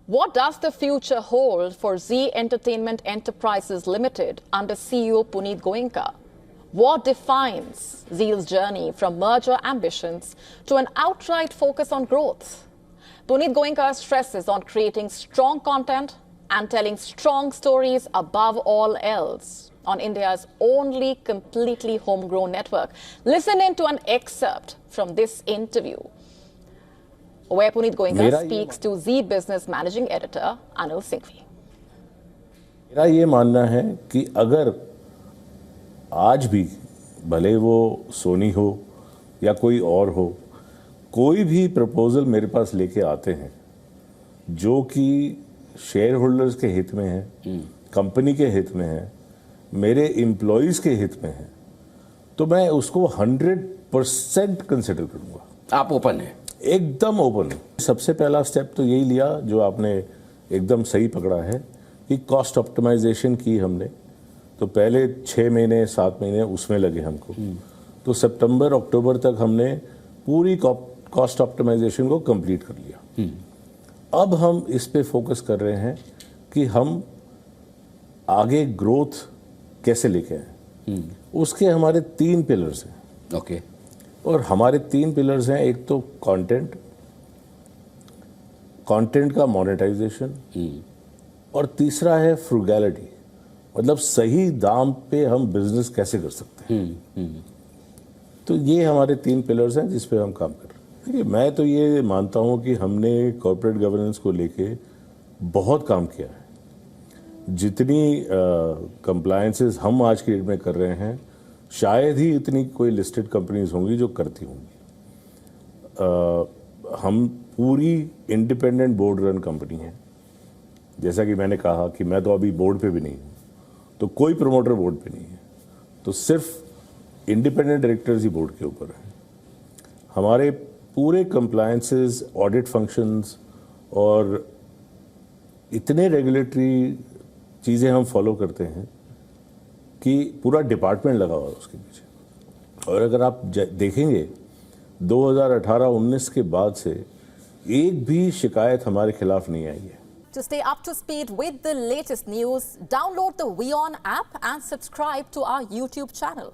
What does the future hold for Zee Entertainment Enterprises Limited under CEO Puneet Goenka? What defines Zee's journey from merger ambitions to an outright focus on growth? Puneet Goenka stresses on creating strong content and telling strong stories above all else on India's only completely homegrown network. Listen in to an excerpt from this interview, where Puneet Goenka speaks to Zee Business Managing Editor Anil Singhvi. मेरा ये मानना है कि अगर आज भी भले वो सोनी हो या कोई और हो, कोई भी प्रपोजल मेरे पास लेके आते हैं जो कि शेयर होल्डर्स के हित में है, कंपनी के हित में है, मेरे एम्प्लॉइज के हित में है, तो मैं उसको 100% कंसिडर करूंगा। आप ओपन हैं? एकदम ओपन। सबसे पहला स्टेप तो यही लिया जो आपने एकदम सही पकड़ा है कि कॉस्ट ऑप्टिमाइजेशन की हमने। तो पहले 6 महीने 7 महीने उसमें लगे हमको, तो सितंबर अक्टूबर तक हमने पूरी कॉस्ट ऑप्टिमाइजेशन को कंप्लीट कर लिया। अब हम इस पे फोकस कर रहे हैं कि हम आगे ग्रोथ कैसे लेके आए। उसके हमारे 3 पिलर्स हैं। ओके। और हमारे 3 पिलर्स हैं, एक तो कंटेंट का मोनेटाइजेशन, और तीसरा है फ्रूगैलिटी, मतलब सही दाम पे हम बिजनेस कैसे कर सकते हैं। तो ये हमारे 3 पिलर्स हैं जिस पे हम काम कर रहे हैं। देखिए, मैं तो ये मानता हूँ कि हमने कॉर्पोरेट गवर्नेंस को लेके बहुत काम किया है। जितनी कंप्लायंसेस हम आज की डेट में कर रहे हैं, शायद ही इतनी कोई लिस्टेड कंपनीज होंगी जो करती होंगी। हम पूरी इंडिपेंडेंट बोर्ड रन कंपनी है। जैसा कि मैंने कहा कि मैं तो अभी बोर्ड पे भी नहीं हूँ, तो कोई प्रमोटर बोर्ड पे नहीं है, तो सिर्फ इंडिपेंडेंट डायरेक्टर्स ही बोर्ड के ऊपर हैं। हमारे पूरे कंप्लायंसेस, ऑडिट फंक्शंस और इतने रेगुलेटरी चीज़ें हम फॉलो करते हैं कि पूरा डिपार्टमेंट लगा हुआ है उसके पीछे। और अगर आप देखेंगे 2018-19 के बाद से एक भी शिकायत हमारे खिलाफ नहीं आई है। To stay up to speed with the latest news, download the WION app and subscribe to our YouTube channel.